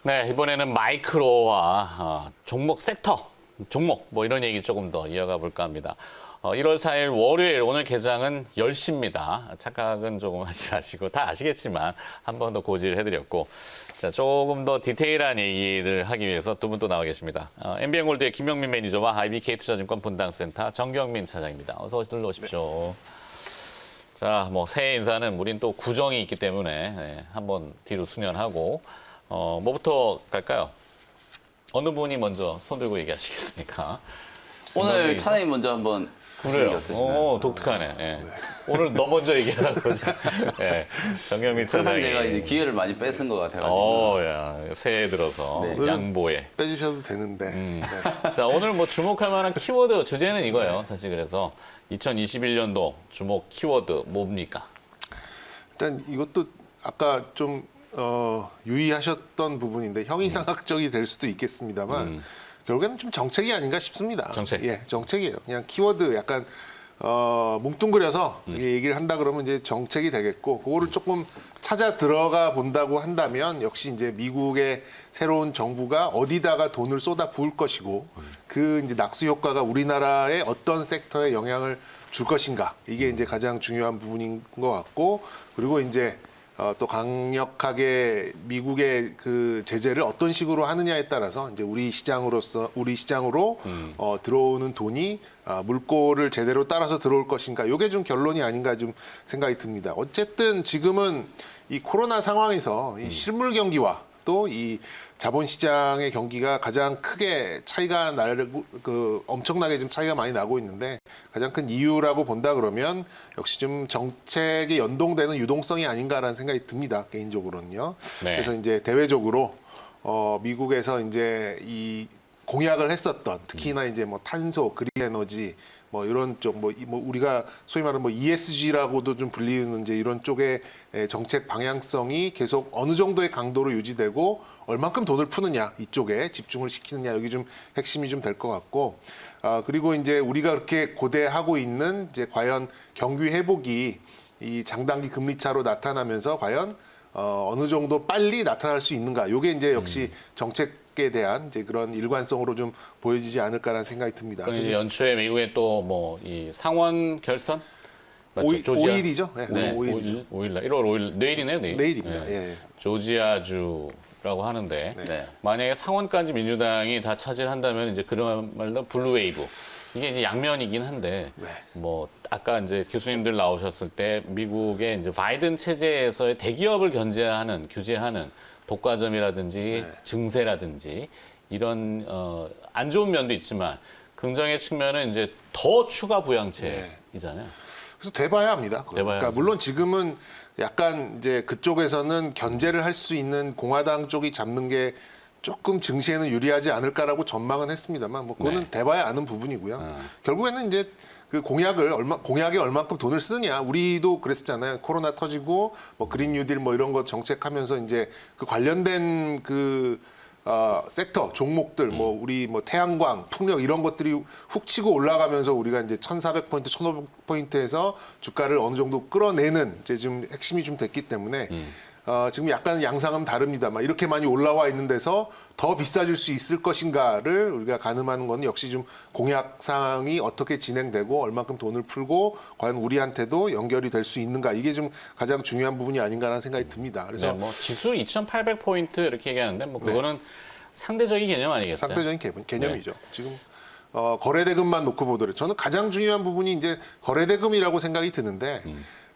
네, 이번에는 마이크로와 종목 섹터, 종목 뭐 이런 얘기 조금 더 이어가 볼까 합니다. 1월 4일 월요일 오늘 개장은 10시입니다. 착각은 조금 하지 마시고 다 아시겠지만 한 번 더 고지를 해드렸고 자 조금 더 디테일한 얘기를 하기 위해서 두 분 또 나와 계십니다. MBN골드의 김영민 매니저와 IBK투자증권 분당센터 정경민 차장입니다. 어서 들러오십시오. 자, 뭐 새해 인사는 우린 또 구정이 있기 때문에 한번 뒤로 수년하고 뭐부터 갈까요? 어느 분이 먼저 손 들고 얘기하시겠습니까? 오늘 차장님 먼저 한번 그래요. 오, 독특하네. 예. 오늘 너 먼저 얘기하라고. 예. 정경민 항상 차장이. 제가 이제 기회를 많이 뺏은 것 같아가지고. 야, 새해 들어서 네. 양보에. 빼주셔도 되는데. 네. 자, 오늘 뭐 주목할 만한 키워드 주제는 이거예요. 사실 그래서 2021년도 주목 키워드 뭡니까? 일단 이것도 아까 좀 유의하셨던 부분인데 형이상학적이 될 수도 있겠습니다만 결국에는 좀 정책이 아닌가 싶습니다. 정책? 예, 정책이에요. 그냥 키워드 약간 뭉뚱그려서 얘기를 한다 그러면 이제 정책이 되겠고 그거를 조금 찾아 들어가 본다고 한다면 역시 이제 미국의 새로운 정부가 어디다가 돈을 쏟아 부을 것이고 그 이제 낙수 효과가 우리나라의 어떤 섹터에 영향을 줄 것인가 이게 이제 가장 중요한 부분인 것 같고 그리고 이제 또 강력하게 미국의 그 제재를 어떤 식으로 하느냐에 따라서 이제 우리 시장으로 들어오는 돈이 물꼬를 제대로 따라서 들어올 것인가 이게 좀 결론이 아닌가 좀 생각이 듭니다. 어쨌든 지금은 이 코로나 상황에서 이 실물 경기와 또 이 자본시장의 경기가 가장 크게 차이가 엄청나게 좀 차이가 많이 나고 있는데 가장 큰 이유라고 본다 그러면 역시 좀 정책에 연동되는 유동성이 아닌가라는 생각이 듭니다. 개인적으로는요. 네. 그래서 이제 대외적으로 미국에서 이제 이 공약을 했었던 특히나 이제 뭐 탄소, 그린 에너지 뭐 이런 쪽 뭐 우리가 소위 말하는 뭐 ESG라고도 좀 불리는 이제 이런 쪽의 정책 방향성이 계속 어느 정도의 강도로 유지되고 얼만큼 돈을 푸느냐 이쪽에 집중을 시키느냐 여기 좀 핵심이 좀 될 것 같고 그리고 이제 우리가 그렇게 고대하고 있는 이제 과연 경기 회복이 이 장단기 금리 차로 나타나면서 과연 어느 정도 빨리 나타날 수 있는가 요게 이제 역시 정책에 대한 이제 그런 일관성으로 좀 보여지지 않을까라는 생각이 듭니다. 그럼 이제 연초에 미국의 또 뭐 이 상원 결선? 맞죠? 조지아? 5일이죠? 네, 네, 5일이죠. 5일 날 1월 5일 내일이네요, 내일. 내일입니다. 네. 예. 조지아주라고 하는데 네. 만약에 상원까지 민주당이 다 차지한다면 이제 그야말로 블루웨이브 이게 이제 양면이긴 한데 네. 뭐 아까 이제 교수님들 나오셨을 때 미국의 이제 바이든 체제에서의 대기업을 규제하는 독과점이라든지 네. 증세라든지 이런 안 좋은 면도 있지만 긍정의 측면은 이제 더 추가 부양책이잖아요. 그래서 돼봐야 합니다. 그러니까 물론 지금은 약간 이제 그쪽에서는 견제를 할 수 있는 공화당 쪽이 잡는 게 조금 증시에는 유리하지 않을까라고 전망은 했습니다만 뭐 그거는 네. 돼봐야 아는 부분이고요. 결국에는 이제 그 공약에 얼만큼 돈을 쓰느냐 우리도 그랬었잖아요. 코로나 터지고 뭐 그린 뉴딜 뭐 이런 거 정책하면서 이제 그 관련된 그 섹터 종목들 뭐 우리 뭐 태양광, 풍력 이런 것들이 훅 치고 올라가면서 우리가 이제 1,400포인트, 1,500포인트에서 주가를 어느 정도 끌어내는 이제 좀 핵심이 좀 됐기 때문에 지금 약간 양상은 다릅니다만 이렇게 많이 올라와 있는 데서 더 비싸질 수 있을 것인가를 우리가 가늠하는 건 역시 좀 공약 사항이 어떻게 진행되고 얼만큼 돈을 풀고 과연 우리한테도 연결이 될 수 있는가 이게 좀 가장 중요한 부분이 아닌가라는 생각이 듭니다. 그래서 네, 뭐 지수 2,800포인트 이렇게 얘기하는데 뭐 그거는 상대적인 개념 아니겠어요? 상대적인 개념이죠. 지금 거래대금만 놓고 보더라도 저는 가장 중요한 부분이 이제 거래대금이라고 생각이 드는데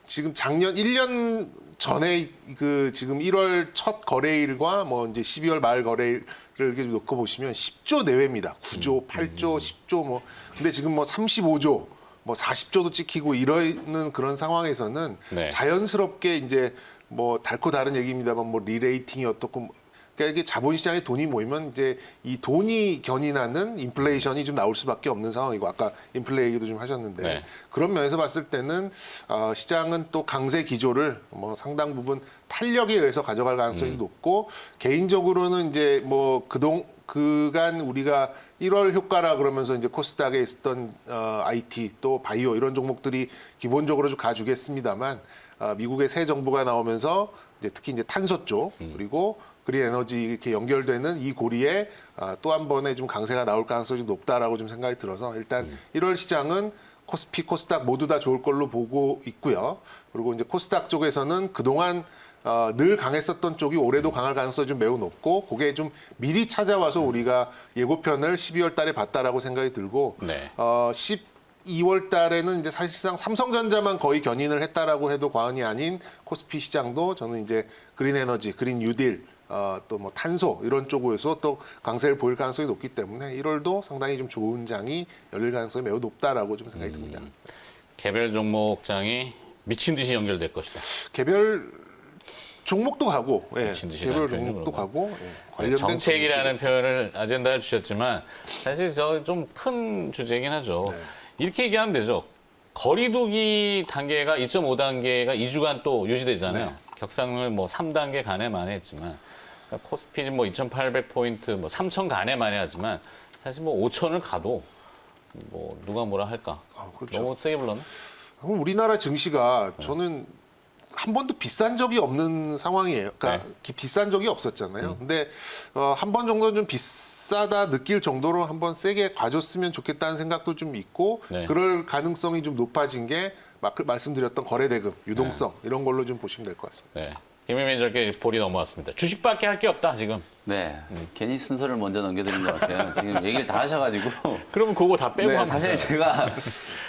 지금 작년 1년 전에 그 지금 1월 첫 거래일과 뭐 이제 12월 말 거래일을 이렇게 놓고 보시면 10조 내외입니다. 9조, 8조, 10조 뭐 근데 지금 뭐 35조 뭐 40조도 찍히고 이러는 그런 상황에서는 네. 자연스럽게 이제 뭐 달코 다른 얘기입니다만 뭐 리레이팅이 어떻고 그러니까 이게 자본시장에 돈이 모이면 이제 이 돈이 견인하는 인플레이션이 좀 나올 수밖에 없는 상황이고 아까 인플레 얘기도 좀 하셨는데 네. 그런 면에서 봤을 때는 시장은 또 강세 기조를 뭐 상당 부분 탄력에 의해서 가져갈 가능성이 높고 개인적으로는 이제 뭐 그간 우리가 1월 효과라 그러면서 이제 코스닥에 있었던 IT 또 바이오 이런 종목들이 기본적으로 좀 가주겠습니다만 미국의 새 정부가 나오면서 이제 특히 이제 탄소 쪽 그리고 그린 에너지 이렇게 연결되는 이 고리에 또 한 번의 좀 강세가 나올 가능성이 좀 높다라고 좀 생각이 들어서 일단 1월 시장은 코스피, 코스닥 모두 다 좋을 걸로 보고 있고요. 그리고 이제 코스닥 쪽에서는 그동안 늘 강했었던 쪽이 올해도 강할 가능성이 좀 매우 높고 그게 좀 미리 찾아와서 우리가 예고편을 12월 달에 봤다라고 생각이 들고 네. 12월 달에는 이제 사실상 삼성전자만 거의 견인을 했다라고 해도 과언이 아닌 코스피 시장도 저는 이제 그린 에너지, 그린 뉴딜 또 뭐 탄소 이런 쪽에서 또 강세를 보일 가능성이 높기 때문에 1월도 상당히 좀 좋은 장이 열릴 가능성이 매우 높다라고 좀 생각이 듭니다. 개별 종목장이 미친 듯이 연결될 것이다. 개별 종목도 가고, 예, 미친 듯이 개별 가는 종목도 표현으로. 가고, 예, 관련된 정책이라는 표현을 아젠다에 주셨지만 사실 저 좀 큰 주제이긴 하죠. 네. 이렇게 얘기하면 되죠. 거리두기 단계가 2.5단계가 2주간 또 유지되잖아요. 네. 격상을 뭐 3단계 간에 만에 했지만 그러니까 코스피 뭐 2,800포인트, 뭐 3,000 간에 만에 하지만 사실 뭐 5,000을 가도 뭐 누가 뭐라 할까? 그렇죠. 너무 세게 불렀나? 그럼 우리나라 증시가 네. 저는 한 번도 비싼 적이 없는 상황이에요. 그러니까 네. 비싼 적이 없었잖아요. 근데 한 번 정도는 좀 비싸다 느낄 정도로 한번 세게 가줬으면 좋겠다는 생각도 좀 있고 네. 그럴 가능성이 좀 높아진 게 말씀드렸던 거래대금, 유동성 이런 걸로 좀 보시면 될 것 같습니다. 네. 김혜민 저께 볼이 넘어왔습니다. 주식밖에 할 게 없다 지금. 네. 괜히 순서를 먼저 넘겨드린 것 같아요. 지금 얘기를 다 하셔가지고. 그러면 그거 다 빼고 네, 하면 사실 되잖아요. 제가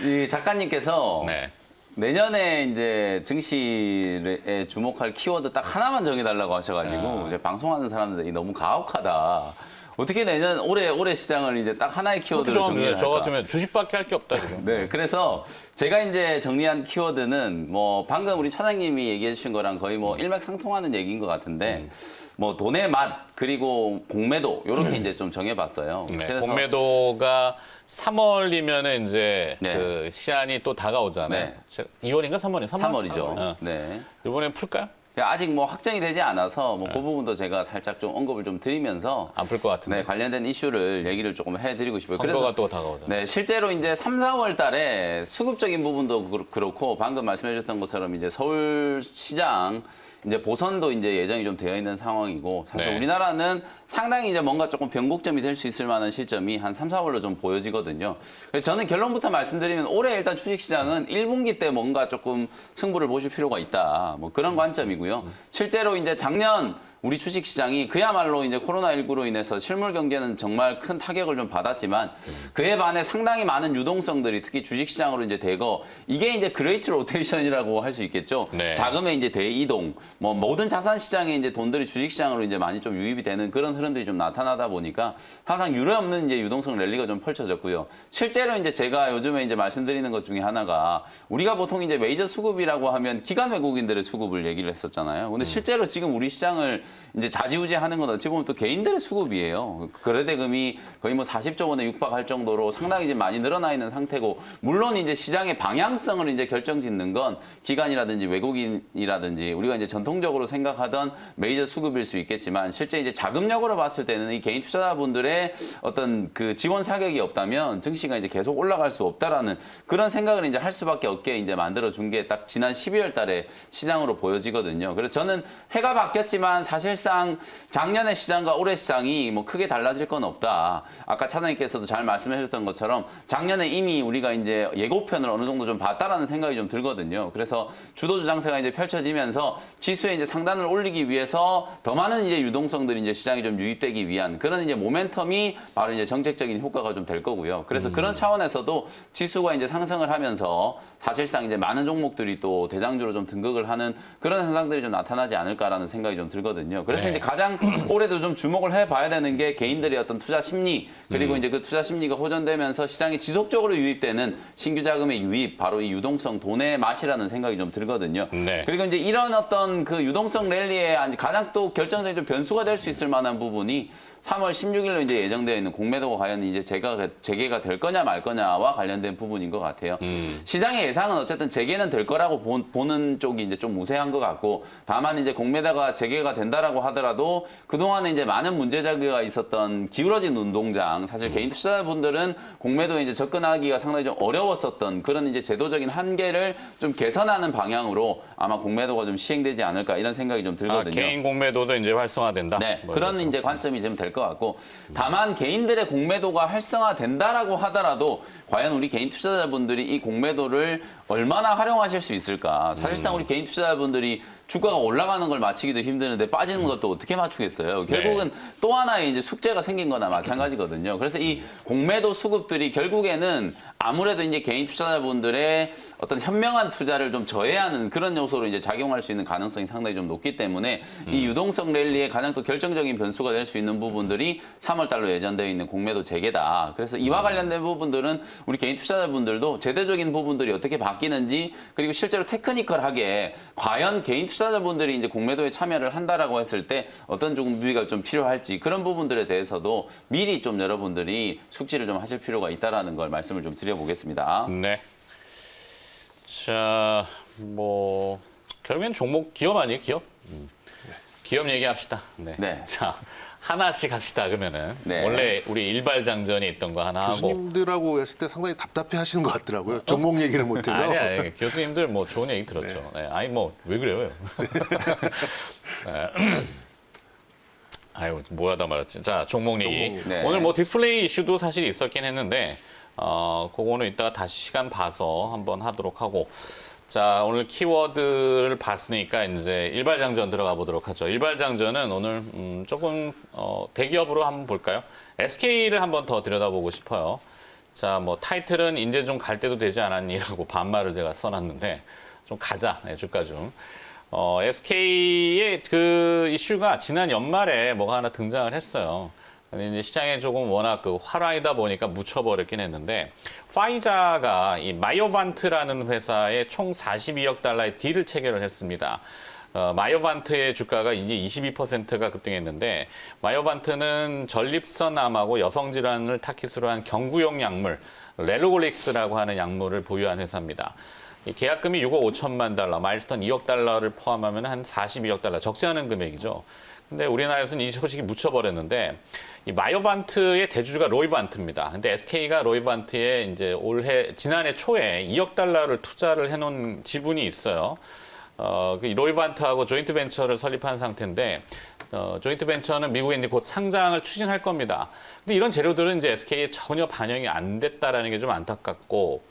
이 작가님께서 네. 내년에 이제 증시에 주목할 키워드 딱 하나만 정해달라고 하셔가지고 이제 방송하는 사람들이 너무 가혹하다. 어떻게 내년 올해 시장을 이제 딱 하나의 키워드로 정리할까? 저 같으면 주식밖에 할 게 없다 지금. 네, 그래서 제가 이제 정리한 키워드는 뭐 방금 우리 차장님이 얘기해 주신 거랑 거의 뭐 일맥상통하는 얘기인 것 같은데 뭐 돈의 맛 그리고 공매도 이렇게 이제 좀 정해봤어요. 네, 그래서 공매도가 3월이면은 이제 네. 그 시한이 또 다가오잖아요. 네. 2월인가 3월이요? 3월이죠. 네. 이번엔 풀까요? 아직 뭐 확정이 되지 않아서 뭐 그 부분도 제가 살짝 좀 언급을 좀 드리면서 안 풀 것 같은데. 네, 관련된 이슈를 얘기를 조금 해드리고 싶어요. 선거가 또 다가오잖아요. 네, 실제로 이제 3, 4월 달에 수급적인 부분도 그렇고 방금 말씀해 주셨던 것처럼 이제 서울시장 이제 보선도 이제 예정이 좀 되어 있는 상황이고 사실 네. 우리나라는 상당히 이제 뭔가 조금 변곡점이 될 수 있을 만한 시점이 한 3, 4월로 좀 보여지거든요. 그래서 저는 결론부터 말씀드리면 올해 일단 주식시장은 1분기 때 뭔가 조금 승부를 보실 필요가 있다. 뭐 그런 관점이고요. 실제로 이제 작년 우리 주식시장이 그야말로 이제 코로나19로 인해서 실물 경제는 정말 큰 타격을 좀 받았지만 그에 반해 상당히 많은 유동성들이 특히 주식시장으로 이제 대거 이게 이제 그레이트 로테이션이라고 할 수 있겠죠. 네. 자금의 이제 대이동, 뭐 모든 자산 시장에 이제 돈들이 주식시장으로 이제 많이 좀 유입이 되는 그런 흐름들이 좀 나타나다 보니까 항상 유례없는 이제 유동성 랠리가 좀 펼쳐졌고요. 실제로 이제 제가 요즘에 이제 말씀드리는 것 중에 하나가 우리가 보통 이제 메이저 수급이라고 하면 기관 외국인들의 수급을 얘기를 했었잖아요. 근데 실제로 지금 우리 시장을 이제 좌지우지하는 건 어찌 보면 또 개인들의 수급이에요. 거래대금이 거의 뭐 40조 원에 육박할 정도로 상당히 이제 많이 늘어나 있는 상태고, 물론 이제 시장의 방향성을 이제 결정짓는 건 기관이라든지 외국인이라든지 우리가 이제 전통적으로 생각하던 메이저 수급일 수 있겠지만, 실제 이제 자금력으로 봤을 때는 이 개인 투자자분들의 어떤 그 지원 사격이 없다면 증시가 이제 계속 올라갈 수 없다라는 그런 생각을 이제 할 수밖에 없게 이제 만들어 준 게 딱 지난 12월 달에 시장으로 보여지거든요. 그래서 저는 해가 바뀌었지만 사실상 작년의 시장과 올해 시장이 뭐 크게 달라질 건 없다. 아까 차장님께서도 잘 말씀해 주셨던 것처럼 작년에 이미 우리가 이제 예고편을 어느 정도 좀 봤다라는 생각이 좀 들거든요. 그래서 주도주 장세가 이제 펼쳐지면서 지수에 이제 상단을 올리기 위해서 더 많은 이제 유동성들이 이제 시장에 좀 유입되기 위한 그런 이제 모멘텀이 바로 이제 정책적인 효과가 좀 될 거고요. 그래서 그런 차원에서도 지수가 이제 상승을 하면서 사실상 이제 많은 종목들이 또 대장주로 좀 등극을 하는 그런 현상들이 좀 나타나지 않을까라는 생각이 좀 들거든요. 그래서 네. 이제 가장 올해도 좀 주목을 해봐야 되는 게 개인들의 어떤 투자 심리, 그리고 이제 그 투자 심리가 호전되면서 시장에 지속적으로 유입되는 신규 자금의 유입, 바로 이 유동성 돈의 맛이라는 생각이 좀 들거든요. 네. 그리고 이제 이런 어떤 그 유동성 랠리에 가장 또 결정적인 좀 변수가 될 수 있을 만한 부분이 3월 16일로 이제 예정되어 있는 공매도가 과연 이제 재개가 될 거냐 말 거냐와 관련된 부분인 것 같아요. 시장의 예상은 어쨌든 재개는 될 거라고 보는 쪽이 이제 좀 우세한 것 같고, 다만 이제 공매도가 재개가 된다 된다라고 하더라도 그동안에 이제 많은 문제제기가 있었던 기울어진 운동장, 사실 개인 투자자분들은 공매도에 이제 접근하기가 상당히 좀 어려웠었던 그런 이제 제도적인 한계를 좀 개선하는 방향으로 아마 공매도가 좀 시행되지 않을까 이런 생각이 좀 들거든요. 개인 공매도도 이제 활성화된다. 네, 뭐 그런 이래서. 이제 관점이 좀 될 것 같고, 다만 개인들의 공매도가 활성화된다라고 하더라도 과연 우리 개인 투자자분들이 이 공매도를 얼마나 활용하실 수 있을까? 사실상 우리 개인 투자자분들이 주가가 올라가는 걸 맞추기도 힘드는데 빠지는 것도 어떻게 맞추겠어요? 결국은 또 하나의 이제 숙제가 생긴 거나 마찬가지거든요. 그래서 이 공매도 수급들이 결국에는 아무래도 이제 개인 투자자분들의 어떤 현명한 투자를 좀 저해하는 그런 요소로 이제 작용할 수 있는 가능성이 상당히 좀 높기 때문에 이 유동성 랠리의 가장 또 결정적인 변수가 될 수 있는 부분들이 3월 달로 예정되어 있는 공매도 재개다. 그래서 이와 관련된 부분들은 우리 개인 투자자분들도 제도적인 부분들이 어떻게 바뀌는지, 그리고 실제로 테크니컬하게 과연 개인 투자자분들이 이제 공매도에 참여를 한다라고 했을 때 어떤 준비가 좀 필요할지, 그런 부분들에 대해서도 미리 좀 여러분들이 숙지를 좀 하실 필요가 있다라는 걸 말씀을 좀 드려보겠습니다. 네. 자, 뭐 결국엔 종목 기업 아니에요, 기업? 기업 얘기합시다. 네. 네. 자, 하나씩 합시다. 그러면은 네. 원래 우리 일발장전에 있던 거 하나 하고. 교수님들하고 했을 때 상당히 답답해 하시는 것 같더라고요. 종목 얘기를 못해서. 아니야, 교수님들 뭐 좋은 얘기 들었죠. 네. 아니 뭐 왜 그래요? 네. 아유, 뭐하다 말았지. 자, 종목 얘기. 종목. 네. 오늘 뭐 디스플레이 이슈도 사실 있었긴 했는데, 그거는 이따가 다시 시간 봐서 한번 하도록 하고. 자, 오늘 키워드를 봤으니까 이제 일발장전 들어가 보도록 하죠. 일발장전은 오늘 조금 대기업으로 한번 볼까요? SK를 한번 더 들여다보고 싶어요. 자, 뭐 타이틀은 이제 좀 갈 때도 되지 않았니라고 반말을 제가 써놨는데 좀 가자, 네, 주가 중. SK의 그 이슈가 지난 연말에 뭐가 하나 등장을 했어요. 근데 이제 시장에 조금 워낙 그 활황이다 보니까 묻혀버렸긴 했는데, 파이자가 이 마이오반트라는 회사에 총 42억 달러의 딜을 체결을 했습니다. 마이오반트의 주가가 이제 22%가 급등했는데, 마이오반트는 전립선암하고 여성질환을 타깃으로 한 경구용 약물, 렐로골릭스라고 하는 약물을 보유한 회사입니다. 이 계약금이 6억 5천만 달러, 마일스톤 2억 달러를 포함하면 한 42억 달러, 적지 않은 금액이죠. 근데 우리나라에서는 이 소식이 묻혀버렸는데, 이 마이오반트의 대주주가 로이반트입니다. 근데 SK가 로이반트에 이제 지난해 초에 2억 달러를 투자를 해놓은 지분이 있어요. 그 로이반트하고 조인트 벤처를 설립한 상태인데, 조인트 벤처는 미국에 이제 곧 상장을 추진할 겁니다. 근데 이런 재료들은 이제 SK에 전혀 반영이 안 됐다라는 게 좀 안타깝고,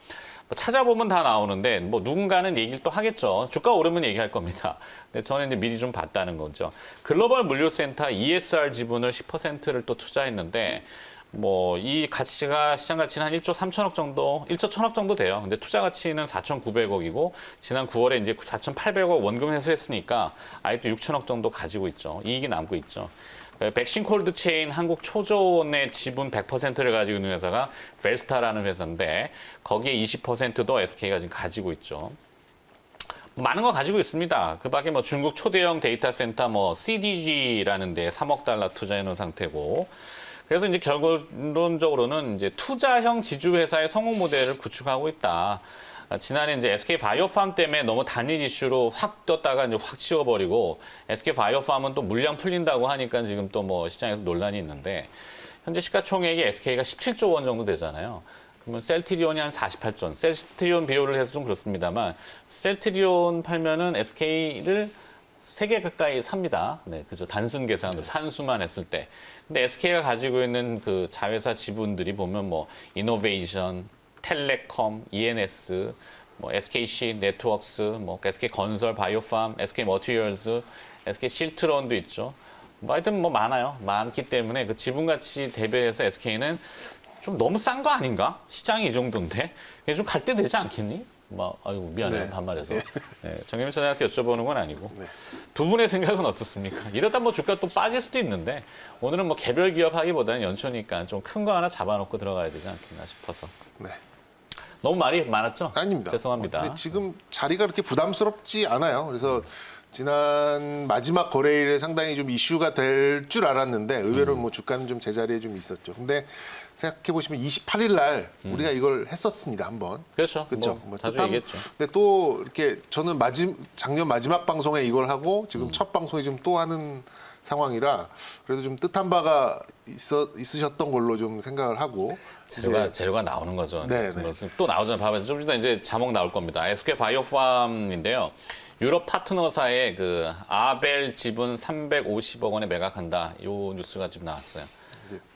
찾아보면 다 나오는데 뭐 누군가는 얘기를 또 하겠죠. 주가 오르면 얘기할 겁니다. 근데 저는 이제 미리 좀 봤다는 거죠. 글로벌 물류센터 ESR 지분을 10%를 또 투자했는데, 뭐 이 가치가 시장 가치는 한 1조 3천억 정도, 1조 1천억 정도 돼요. 근데 투자 가치는 4,900억이고 지난 9월에 이제 4,800억 원금 회수했으니까 아직도 6천억 정도 가지고 있죠. 이익이 남고 있죠. 백신 콜드 체인 한국 초전의 지분 100%를 가지고 있는 회사가 벨스타라는 회사인데, 거기에 20%도 SK가 지금 가지고 있죠. 많은 거 가지고 있습니다. 그 밖에 뭐 중국 초대형 데이터 센터 뭐 CDG라는 데 3억 달러 투자해 놓은 상태고, 그래서 이제 결론적으로는 이제 투자형 지주회사의 성공 모델을 구축하고 있다. 지난해 이제 SK 바이오팜 때문에 너무 단일 이슈로 확 떴다가 이제 확 치워버리고, SK 바이오팜은 또 물량 풀린다고 하니까 지금 또 뭐 시장에서 논란이 있는데, 현재 시가총액이 SK가 17조 원 정도 되잖아요. 그러면 셀트리온이 한 48조, 셀트리온 비율을 해서 좀 그렇습니다만, 셀트리온 팔면은 SK를 3개 가까이 삽니다. 네, 그죠. 단순 계산으로 산수만 했을 때. 근데 SK가 가지고 있는 그 자회사 지분들이 보면 뭐 이노베이션, 텔레콤, ENS, 뭐 SKC 네트워크스, 뭐 SK 건설, 바이오팜, SK 머티리얼즈, SK 실트론도 있죠. 뭐 하여튼 뭐 많아요. 많기 때문에 그 지분 가치 대비해서 SK는 좀 너무 싼 거 아닌가? 시장이 이 정도인데 좀 갈 때 되지 않겠니? 뭐 아이고 미안해요. 네. 반말해서. 네, 정혜민 차장한테 여쭤보는 건 아니고. 네. 두 분의 생각은 어떻습니까? 이러다 뭐 주가 또 빠질 수도 있는데, 오늘은 뭐 개별 기업 하기보다는 연초니까 좀 큰 거 하나 잡아놓고 들어가야 되지 않겠나 싶어서. 네. 너무 말이 많았죠? 아닙니다. 죄송합니다. 근데 지금 자리가 그렇게 부담스럽지 않아요. 그래서 지난 마지막 거래일에 상당히 좀 이슈가 될 줄 알았는데 의외로 뭐 주가는 좀 제자리에 좀 있었죠. 근데 생각해 보시면 28일 날 우리가 이걸 했었습니다 한번. 그렇죠. 그렇죠. 뭐 자주 얘기했죠. 근데 또 이렇게 저는 작년 마지막 방송에 이걸 하고 지금 첫 방송에 좀 또 하는 상황이라 그래도 좀 뜻한 바가 있으셨던 걸로 좀 생각을 하고. 재료가 나오는 거죠. 네, 또 나오잖아요. 봐봐요. 좀 이따 이제 자막 나올 겁니다. SK 바이오팜인데요. 유럽 파트너사의 그 아벨 지분 350억 원에 매각한다. 이 뉴스가 지금 나왔어요.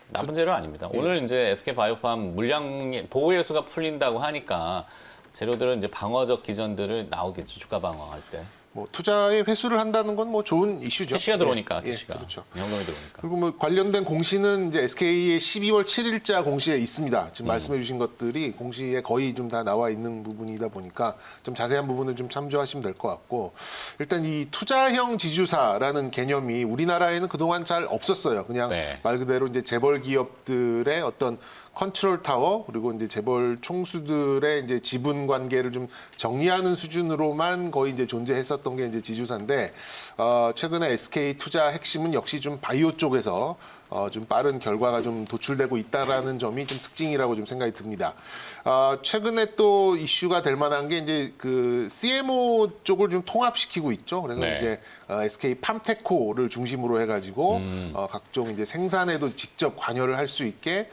나쁜 재료 아닙니다. 오늘 이제 SK 바이오팜 물량 보호 예수가 풀린다고 하니까 재료들은 이제 방어적 기전들을 나오겠죠. 주가 방어할 때. 뭐 투자에 회수를 한다는 건 뭐 좋은 이슈죠. 캐시가 들어오니까 예, 캐시가. 그렇죠. 현금이 들어오니까. 그리고 뭐 관련된 공시는 이제 SK의 12월 7일자 공시에 있습니다. 지금 말씀해 주신 것들이 공시에 거의 좀 다 나와 있는 부분이다 보니까 좀 자세한 부분을 좀 참조하시면 될 것 같고 일단 이 투자형 지주사라는 개념이 우리나라에는 그동안 잘 없었어요. 그냥 네. 말 그대로 이제 재벌 기업들의 어떤 컨트롤 타워 그리고 이제 재벌 총수들의 이제 지분 관계를 좀 정리하는 수준으로만 거의 이제 존재했었던 게 이제 지주사인데 최근에 SK 투자 핵심은 역시 좀 바이오 쪽에서 좀 빠른 결과가 좀 도출되고 있다라는 점이 좀 특징이라고 좀 생각이 듭니다. 최근에 또 이슈가 될 만한 게 이제 그 CMO 쪽을 좀 통합시키고 있죠. 그래서 네. 이제 SK 팜테코를 중심으로 해가지고 각종 이제 생산에도 직접 관여를 할 수 있게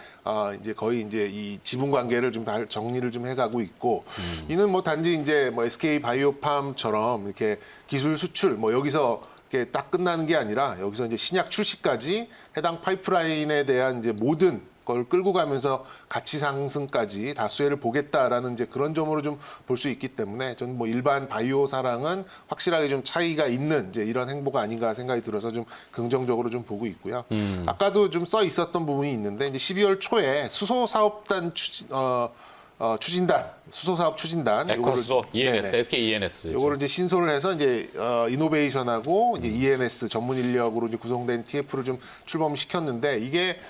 이제 거의 이제 이 지분 관계를 좀 다 정리를 좀 해가고 있고 이는 뭐 단지 이제 뭐 SK 바이오팜처럼 이렇게 기술 수출 뭐 여기서 이렇게 딱 끝나는 게 아니라 여기서 이제 신약 출시까지 해당 파이프라인에 대한 이제 모든 걸 끌고 가면서 가치 상승까지 다 수혜를 보겠다라는 이제 그런 점으로 좀 볼 수 있기 때문에 저는 뭐 일반 바이오사랑은 확실하게 좀 차이가 있는 이제 이런 행보가 아닌가 생각이 들어서 좀 긍정적으로 좀 보고 있고요. 아까도 좀 써 있었던 부분이 있는데 이제 12월 초에 수소사업단 추진단, 수소사업 추진단, 에코수소, 요거를- ENS, 네네. SK ENS. 요거를 이제 신설을 해서 이제 이노베이션하고 이제 ENS 전문 인력으로 이제 구성된 TF를 좀 출범시켰는데 이게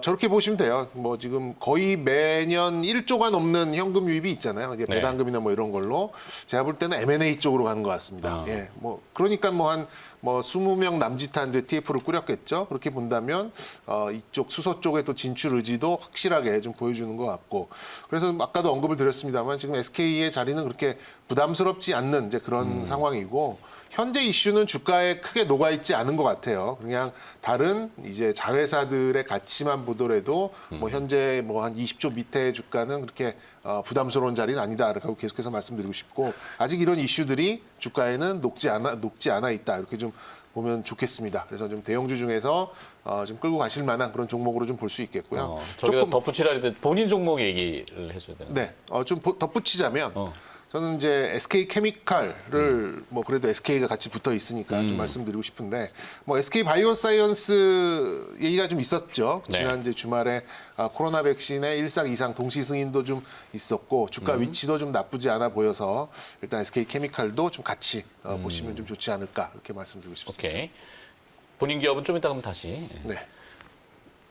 저렇게 보시면 돼요. 뭐 지금 거의 매년 1조가 넘는 현금 유입이 있잖아요. 이제 네. 배당금이나 뭐 이런 걸로 제가 볼 때는 M&A 쪽으로 가는 것 같습니다. 예, 뭐 그러니까 뭐 한 20명 남짓한 이제 TF를 꾸렸겠죠. 그렇게 본다면 이쪽 수소 쪽에 또 진출 의지도 확실하게 좀 보여주는 것 같고 그래서 아까도 언급을 드렸습니다만 지금 SK의 자리는 그렇게 부담스럽지 않는 이제 그런 상황이고 현재 이슈는 주가에 크게 녹아 있지 않은 것 같아요. 그냥 다른 이제 자회사들의 가치만 보더라도 뭐 현재 뭐 한 20조 밑에 주가는 그렇게 부담스러운 자리는 아니다라고 계속해서 말씀드리고 싶고 아직 이런 이슈들이 주가에는 녹지 않아 있다 이렇게 좀 보면 좋겠습니다. 그래서 좀 대형주 중에서 좀 끌고 가실 만한 그런 종목으로 좀 볼 수 있겠고요. 저기다 덧붙이라 했는데 본인 종목 얘기를 해줘야 되나? 네, 좀 덧붙이자면 저는 이제 SK 케미칼을 뭐 그래도 SK가 같이 붙어 있으니까 좀 말씀드리고 싶은데 뭐 SK 바이오사이언스 얘기가 좀 있었죠. 네. 지난 이제 주말에 코로나 백신의 1상 2상 동시 승인도 좀 있었고 주가 위치도 좀 나쁘지 않아 보여서 일단 SK 케미칼도 좀 같이 보시면 좀 좋지 않을까 이렇게 말씀드리고 싶습니다. 오케이. 본인 기업은 좀 이따 그럼 다시. 네.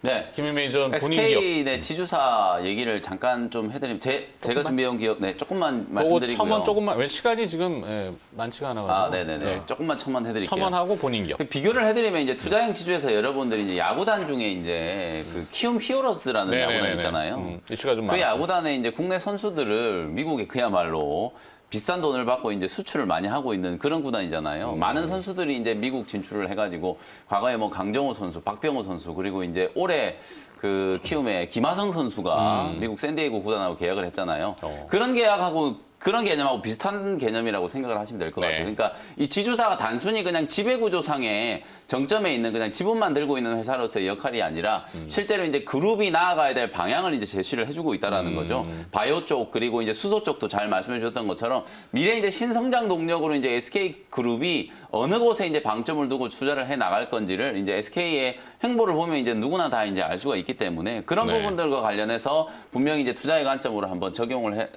네. 김윤배 전 본인 기업. SK 네, 지주사 얘기를 잠깐 좀 해드리면 제가 준비해온 기업 네 조금만 그거 말씀드리고요. 첨언 조금만. 왜 시간이 지금 많지가 않아가지고. 아, 네네네. 조금만 첨언해드릴게요. 첨언하고 본인 기업. 비교를 해드리면 이제 투자형 지주에서 여러분들이 이제 야구단 중에 이제 그 키움 히어로스라는 야구단 있잖아요. 이슈가 좀 그 많았죠. 야구단에 이제 국내 선수들을 미국에 그야말로 비싼 돈을 받고 이제 수출을 많이 하고 있는 그런 구단이잖아요. 많은 선수들이 이제 미국 진출을 해가지고 과거에 뭐 강정호 선수, 박병호 선수 그리고 이제 올해 그 키움의 김하성 선수가 미국 샌디에이고 구단하고 계약을 했잖아요. 그런 계약하고 그런 개념하고 비슷한 개념이라고 생각을 하시면 될 것 네. 같아요. 그러니까 이 지주사가 단순히 그냥 지배구조상의 정점에 있는 그냥 지분만 들고 있는 회사로서의 역할이 아니라 실제로 이제 그룹이 나아가야 될 방향을 이제 제시를 해주고 있다라는 거죠. 바이오 쪽 그리고 이제 수소 쪽도 잘 말씀해 주셨던 것처럼 미래 이제 신성장 동력으로 이제 SK 그룹이 어느 곳에 이제 방점을 두고 투자를 해 나갈 건지를 이제 SK의 행보를 보면 이제 누구나 다 이제 알 수가 있기 때문에 그런 네. 부분들과 관련해서 분명히 이제 투자의 관점으로 한번 적용을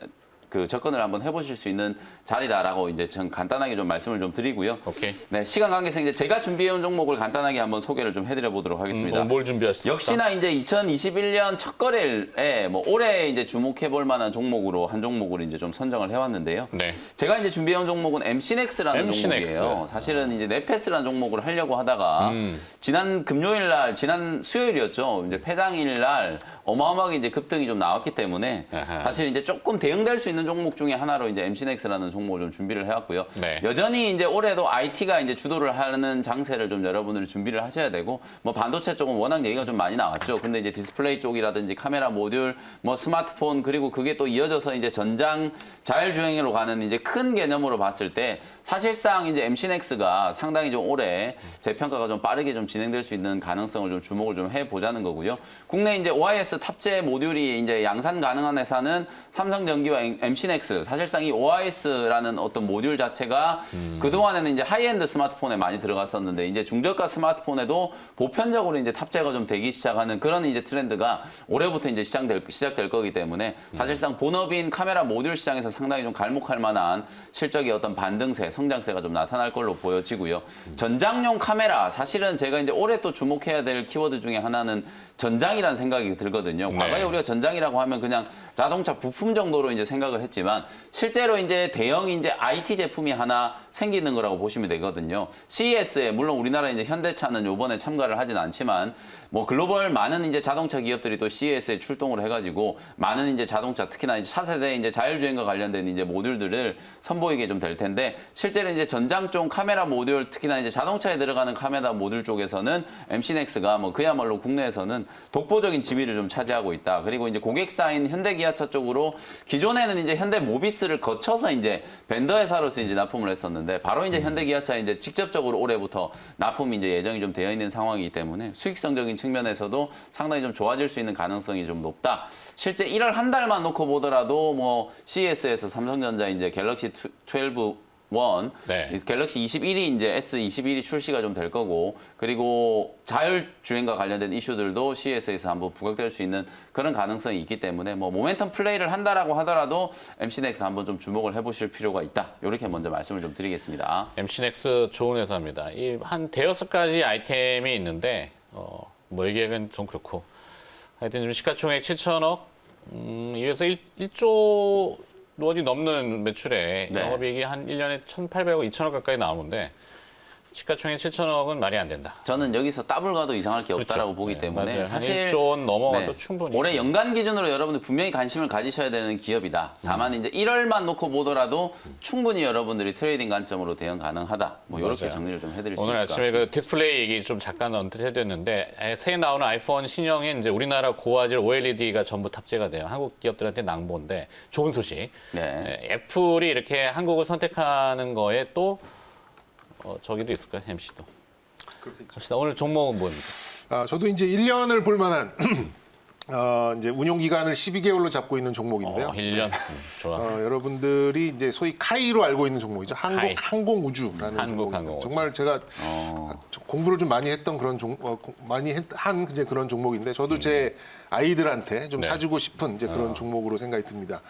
그 접근을 한번 해보실 수 있는 자리다라고 이제 전 간단하게 좀 말씀을 좀 드리고요. 오케이. 네, 시간 관계상 이제 제가 준비해온 종목을 간단하게 한번 소개를 좀 해드려 보도록 하겠습니다. 뭘 준비하셨습니까? 역시나 이제 2021년 첫 거래에 뭐 올해 이제 주목해 볼 만한 종목으로 한 종목을 이제 좀 선정을 해왔는데요. 네. 제가 이제 준비해온 종목은 MC넥스라는 MC넥스. 종목이에요. 사실은 이제 네페스라는 종목을 하려고 하다가 지난 금요일 날, 지난 수요일이었죠. 이제 폐장일 날 어마어마하게 이제 급등이 좀 나왔기 때문에 아하. 사실 이제 조금 대응될 수 있는 종목 중에 하나로 이제 MC넥스라는 종목을 좀 준비를 해왔고요. 네. 여전히 이제 올해도 IT가 이제 주도를 하는 장세를 좀 여러분들이 준비를 하셔야 되고 뭐 반도체 쪽은 워낙 얘기가 좀 많이 나왔죠. 근데 이제 디스플레이 쪽이라든지 카메라 모듈, 뭐 스마트폰 그리고 그게 또 이어져서 이제 전장 자율주행으로 가는 이제 큰 개념으로 봤을 때 사실상 이제 MC넥스가 상당히 좀 올해 재평가가 좀 빠르게 좀 진행될 수 있는 가능성을 좀 주목을 좀 해보자는 거고요. 국내 이제 OIS 탑재 모듈이 이제 양산 가능한 회사는 삼성전기와 MC넥스. 사실상 이 OIS라는 어떤 모듈 자체가 그동안에는 이제 하이엔드 스마트폰에 많이 들어갔었는데 이제 중저가 스마트폰에도 보편적으로 이제 탑재가 좀 되기 시작하는 그런 이제 트렌드가 올해부터 이제 시작될 거기 때문에 사실상 본업인 카메라 모듈 시장에서 상당히 좀 갈목할 만한 실적의 어떤 반등세, 성장세가 좀 나타날 걸로 보여지고요. 전장용 카메라 사실은 제가 이제 올해 또 주목해야 될 키워드 중에 하나는 전장이라는 생각이 들거든요. 과거에 우리가 전장이라고 하면 그냥 자동차 부품 정도로 이제 생각을 했지만 실제로 이제 대형 이제 IT 제품이 하나 생기는 거라고 보시면 되거든요. CES에 물론 우리나라 이제 현대차는 요번에 참가를 하진 않지만 뭐 글로벌 많은 이제 자동차 기업들이 또 CES에 출동을 해가지고 많은 이제 자동차 특히나 이제 차세대 이제 자율주행과 관련된 이제 모듈들을 선보이게 좀 될 텐데 실제로 이제 전장 쪽 카메라 모듈 특히나 이제 자동차에 들어가는 카메라 모듈 쪽에서는 MC넥스가 뭐 그야말로 국내에서는 독보적인 지위를 좀 차지하고 있다. 그리고 이제 고객사인 현대기아차 쪽으로 기존에는 이제 현대모비스를 거쳐서 이제 벤더 회사로서 이제 납품을 했었는데 바로 이제 현대기아차에 이제 직접적으로 올해부터 납품이 이제 예정이 좀 되어 있는 상황이기 때문에 수익성적인 측면에서도 상당히 좀 좋아질 수 있는 가능성이 좀 높다. 실제 1월 한 달만 놓고 보더라도 뭐 CES에서 삼성전자 이제 갤럭시 12 네. 이 갤럭시 21이 이제 S21이 출시가 좀 될 거고 그리고 자율주행과 관련된 이슈들도 CES에서 한번 부각될 수 있는 그런 가능성이 있기 때문에 뭐 모멘텀 플레이를 한다라고 하더라도 MC넥스 한번 좀 주목을 해보실 필요가 있다. 이렇게 먼저 말씀을 좀 드리겠습니다. MC넥스 좋은 회사입니다. 이 한 대여섯 가지 아이템이 있는데 뭐 얘기하기는 좀 그렇고 하여튼 지금 시가총액 7천억, 이에서 1조 원이 넘는 매출에 네. 영업이익이 한 1년에 1,800억, 2천억 가까이 나오는데 시가총액 7천억은 말이 안 된다. 저는 여기서 더블 가도 이상할 게 없다라고 그렇죠. 보기 네, 때문에 맞아요. 사실 한 1조 원 넘어가도 네, 충분히. 올해 연간 기준으로 여러분들 분명히 관심을 가지셔야 되는 기업이다. 다만 이제 1월만 놓고 보더라도 충분히 여러분들이 트레이딩 관점으로 대응 가능하다. 뭐 이렇게 맞아요. 정리를 좀 해드릴 수 오늘 있을 것 아침에 같습니다. 그 디스플레이 얘기 좀 잠깐 언급해드렸는데 새해 나오는 아이폰 신형에 이제 우리나라 고화질 OLED가 전부 탑재가 돼요. 한국 기업들한테 낭보인데 좋은 소식. 네. 애플이 이렇게 한국을 선택하는 거에 또 저기도 있을까요? MC도. 그렇겠죠. 갑시다. 오늘 종목은 뭡니까? 저도 이제 1년을 볼 만한 이제 운용 기간을 12개월로 잡고 있는 종목인데요. 1년. 좋아. 여러분들이 이제 소위 카이로 알고 있는 종목이죠. 카이. 항공우주라는 종목입니다. 항공우주. 정말 제가 공부를 좀 많이 했던 그런 한 이제 그런 종목인데 저도 제 아이들한테 좀 네. 사주고 싶은 이제 그런 종목으로 생각이 듭니다.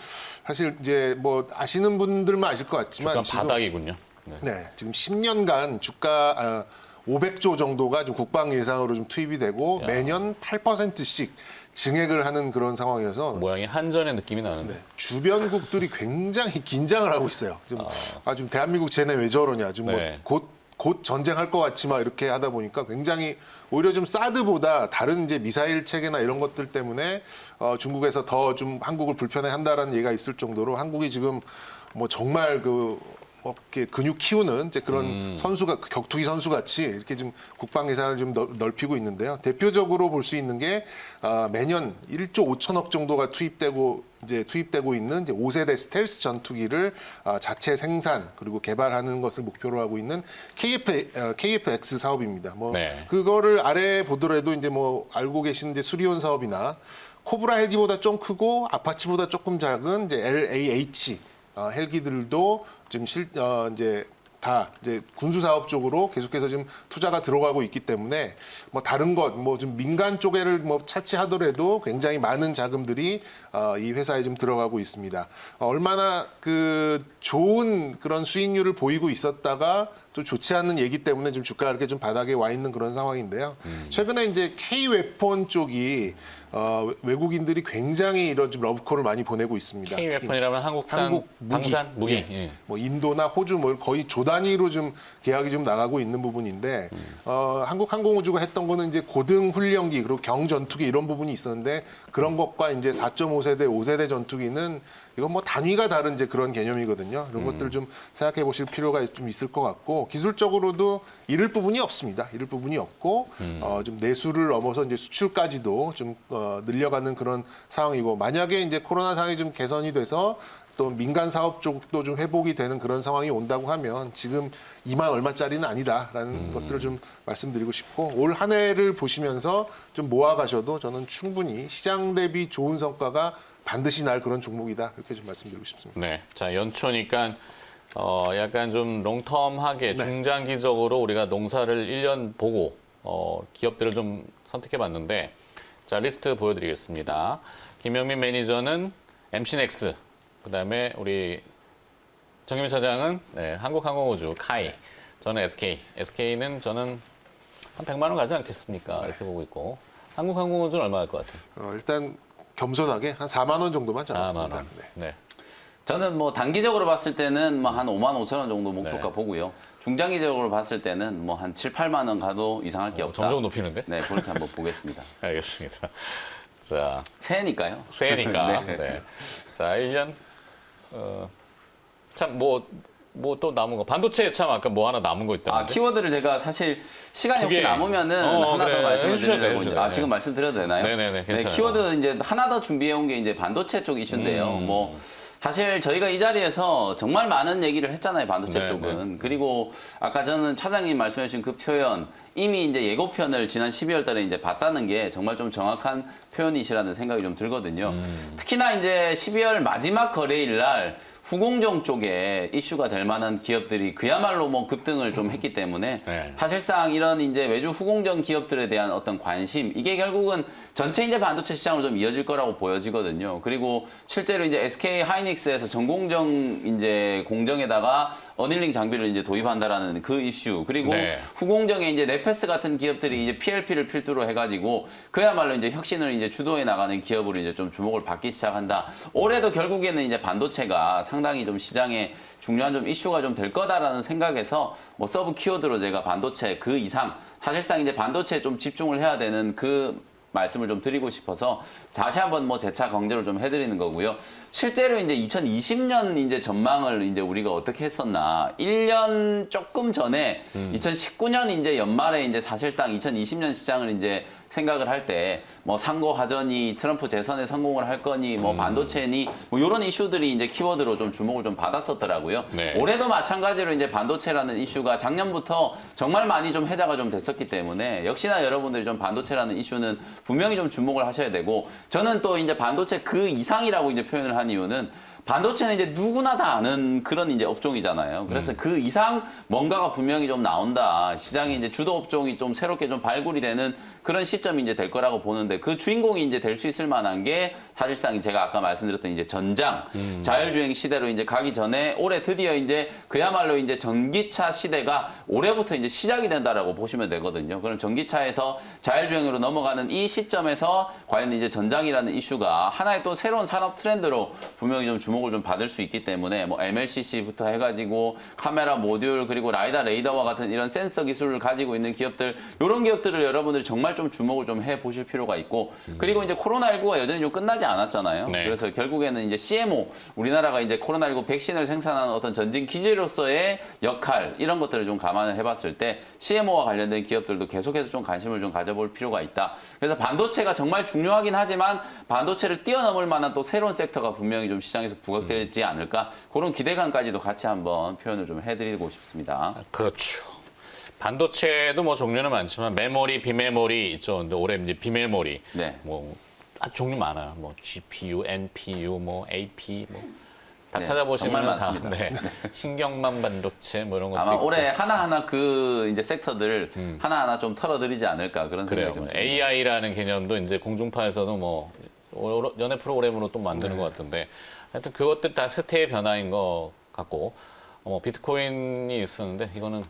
사실 이제 뭐 아시는 분들만 아실 것 같지만 약간 지금 바닥이군요. 네. 네, 지금 10년간 주가 500조 정도가 좀 국방 예산으로 좀 투입이 되고 야. 매년 8%씩 증액을 하는 그런 상황이어서 모양이 한전의 느낌이 나는데. 주변국들이 굉장히 긴장을 하고 있어요. 지금 대한민국 쟤네 왜 저러냐. 지금 네. 뭐 곧 전쟁할 것 같지 막 이렇게 하다 보니까 굉장히 오히려 좀 사드보다 다른 이제 미사일 체계나 이런 것들 때문에 중국에서 더 좀 한국을 불편해한다라는 얘기가 있을 정도로 한국이 지금 뭐 정말 이렇게 근육 키우는 이제 그런 선수가 격투기 선수 같이 이렇게 좀 국방 예산을 좀 넓히고 있는데요. 대표적으로 볼 수 있는 게 매년 1조 5천억 정도가 투입되고 있는 이제 5세대 스텔스 전투기를 자체 생산 그리고 개발하는 것을 목표로 하고 있는 KF-X 사업입니다. 뭐 네. 그거를 아래 보더라도 이제 뭐 알고 계신 이제 수리온 사업이나 코브라 헬기보다 좀 크고 아파치보다 조금 작은 이제 LAH 헬기들도 지금 이제 다 이제 군수 사업 쪽으로 계속해서 지금 투자가 들어가고 있기 때문에 뭐 다른 것 뭐 좀 민간 쪽에를 뭐 차치하더라도 굉장히 많은 자금들이 이 회사에 좀 들어가고 있습니다. 얼마나 그 좋은 그런 수익률을 보이고 있었다가 또 좋지 않은 얘기 때문에 지금 주가가 이렇게 좀 바닥에 와 있는 그런 상황인데요. 최근에 이제 K-웨폰 쪽이 외국인들이 굉장히 이런 좀 러브콜을 많이 보내고 있습니다. K-웨폰이라면 한국산 한국 무기. 방산 무기. 예. 예. 뭐 인도나 호주 뭐 거의 조 단위로 좀 계약이 좀 나가고 있는 부분인데 한국항공우주가 했던 거는 이제 고등 훈련기 그리고 경전투기 이런 부분이 있었는데 그런 것과 이제 4.5세대, 5세대 전투기는 이건 뭐 단위가 다른 이제 그런 개념이거든요. 이런 것들 좀 생각해 보실 필요가 좀 있을 것 같고 기술적으로도 잃을 부분이 없습니다. 잃을 부분이 없고 좀 내수를 넘어서 이제 수출까지도 좀 늘려가는 그런 상황이고 만약에 이제 코로나 상황이 좀 개선이 돼서 또 민간 사업 쪽도 좀 회복이 되는 그런 상황이 온다고 하면 지금 2만 얼마짜리는 아니다라는 것들을 좀 말씀드리고 싶고 올 한 해를 보시면서 좀 모아가셔도 저는 충분히 시장 대비 좋은 성과가 반드시 날 그런 종목이다 이렇게 좀 말씀드리고 싶습니다. 네. 자, 연초니까 약간 좀 롱텀하게 네. 중장기적으로 우리가 농사를 1년 보고 기업들을 좀 선택해 봤는데 자, 리스트 보여드리겠습니다. 김영민 매니저는 MC넥스, 그다음에 우리 정유미 차장은 네, 한국항공우주, 카이, 저는 SK. SK는 저는 한 100만 원 가지 않겠습니까? 이렇게 보고 있고 한국항공우주는 얼마 할 것 같아요? 일단 겸손하게 한 4만 원 정도만 4만 잡았습니다. 원. 네. 저는 뭐 단기적으로 봤을 때는 뭐 한 5만 5천 원 정도 목표가 네. 보고요. 중장기적으로 봤을 때는 뭐 한 7, 8만 원 가도 이상할 게 없다. 점점 높이는데? 네, 그렇게 한번 보겠습니다. 알겠습니다. 자, 새해니까요. 세니까. 네. 네. 자, 1년 참 뭐 또 남은 거 반도체 참 아까 뭐 하나 남은 거 아, 있다는데. 키워드를 제가 사실 시간이 두 혹시 개. 남으면은 하나 그래. 더 말씀을 해주셔야 돼요, 드리려고 이제- 해주셔야 아, 돼요. 지금 말씀드려도 되나요? 네네네, 괜찮아요. 키워드 이제 하나 더 준비해 온 게 이제 반도체 쪽 이슈인데요. 뭐 사실 저희가 이 자리에서 정말 많은 얘기를 했잖아요, 반도체 네, 쪽은. 그리고 아까 저는 차장님 말씀해 주신 그 표현, 이미 이제 예고편을 지난 12월 달에 이제 봤다는 게 정말 좀 정확한 표현이시라는 생각이 좀 들거든요. 특히나 이제 12월 마지막 거래일 날 후공정 쪽에 이슈가 될 만한 기업들이 그야말로 뭐 급등을 좀 했기 때문에 네. 사실상 이런 이제 외주 후공정 기업들에 대한 어떤 관심, 이게 결국은 전체 이제 반도체 시장으로 좀 이어질 거라고 보여지거든요. 그리고 실제로 이제 SK 하이닉스에서 전공정 이제 공정에다가 어닐링 장비를 이제 도입한다라는 그 이슈, 그리고 네. 후공정에 이제 네페스 같은 기업들이 이제 PLP를 필두로 해가지고 그야말로 이제 혁신을 이제 주도해 나가는 기업으로 이제 좀 주목을 받기 시작한다. 올해도 결국에는 이제 반도체가 상당히 좀 시장에 중요한 좀 이슈가 좀 될 거다라는 생각에서 뭐 서브 키워드로 제가 반도체 그 이상 사실상 이제 반도체에 좀 집중을 해야 되는 그 말씀을 좀 드리고 싶어서 다시 한번 뭐 재차 강조를 좀 해드리는 거고요. 실제로 이제 2020년 이제 전망을 이제 우리가 어떻게 했었나. 1년 조금 전에 2019년 이제 연말에 이제 사실상 2020년 시장을 이제 생각을 할 때 뭐 상고 하전이 트럼프 재선에 성공을 할 거니 뭐 반도체니 뭐 이런 이슈들이 이제 키워드로 좀 주목을 좀 받았었더라고요. 네. 올해도 마찬가지로 이제 반도체라는 이슈가 작년부터 정말 많이 좀 회자가 좀 됐었기 때문에 역시나 여러분들이 좀 반도체라는 이슈는 분명히 좀 주목을 하셔야 되고, 저는 또 이제 반도체 그 이상이라고 이제 표현을 한 이유는 반도체는 이제 누구나 다 아는 그런 이제 업종이잖아요. 그래서 그 이상 뭔가가 분명히 좀 나온다. 시장이 이제 주도 업종이 좀 새롭게 좀 발굴이 되는 그런 시점이 이제 될 거라고 보는데, 그 주인공이 이제 될 수 있을 만한 게 사실상 제가 아까 말씀드렸던 이제 전장, 자율주행 시대로 이제 가기 전에 올해 드디어 이제 그야말로 이제 전기차 시대가 올해부터 이제 시작이 된다라고 보시면 되거든요. 그럼 전기차에서 자율주행으로 넘어가는 이 시점에서 과연 이제 전장이라는 이슈가 하나의 또 새로운 산업 트렌드로 분명히 좀 주목을 좀 받을 수 있기 때문에 뭐 MLCC부터 해가지고 카메라 모듈 그리고 라이다 레이더와 같은 이런 센서 기술을 가지고 있는 기업들, 이런 기업들을 여러분들이 정말 좀 주목을 좀 해보실 필요가 있고, 그리고 이제 코로나19가 여전히 좀 끝나지 않았잖아요. 네. 그래서 결국에는 이제 CMO, 우리나라가 이제 코로나19 백신을 생산하는 어떤 전진 기지로서의 역할, 이런 것들을 좀 감안을 해봤을 때 CMO와 관련된 기업들도 계속해서 좀 관심을 좀 가져볼 필요가 있다. 그래서 반도체가 정말 중요하긴 하지만 반도체를 뛰어넘을 만한 또 새로운 섹터가 분명히 좀 시장에서 부각되지 않을까, 그런 기대감까지도 같이 한번 표현을 좀 해드리고 싶습니다. 그렇죠. 반도체도 뭐 종류는 많지만 메모리, 비메모리 있죠. 근데 올해 이제 비메모리 네. 뭐 종류 많아요. 뭐 GPU, NPU, 뭐 AP 뭐 다 네, 찾아보시면 정말 다 많습니다. 네. 신경망 반도체 뭐 이런 것도 아마 있고. 올해 하나하나 그 이제 섹터들 하나하나 좀 털어드리지 않을까 그런 그래요. 생각이 좀 듭니다. AI라는 개념도 이제 공중파에서도 뭐 연예 프로그램으로 또 만드는 것 같은데 하여튼 그것들 다 세태의 변화인 것 같고 비트코인이 있었는데 이거는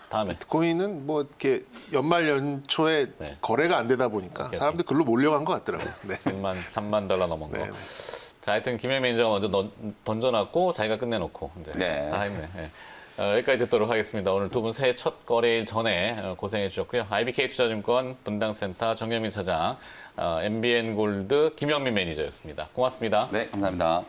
다음에 비트코인은 뭐 이렇게 연말 연초에 네. 거래가 안 되다 보니까 사람들 글로 몰려간 것 같더라고요. 네. 3만 달러 넘은 거. 네. 자, 하여튼 김현 매니저가 먼저 던져놨고 자기가 끝내놓고 이제 네. 다 했네. 네. 여기까지 듣도록 하겠습니다. 오늘 두 분 새해 첫 거래일 전에 고생해 주셨고요. IBK 투자증권 분당센터 정경민 차장, MBN 골드 김영민 매니저였습니다. 고맙습니다. 네, 감사합니다.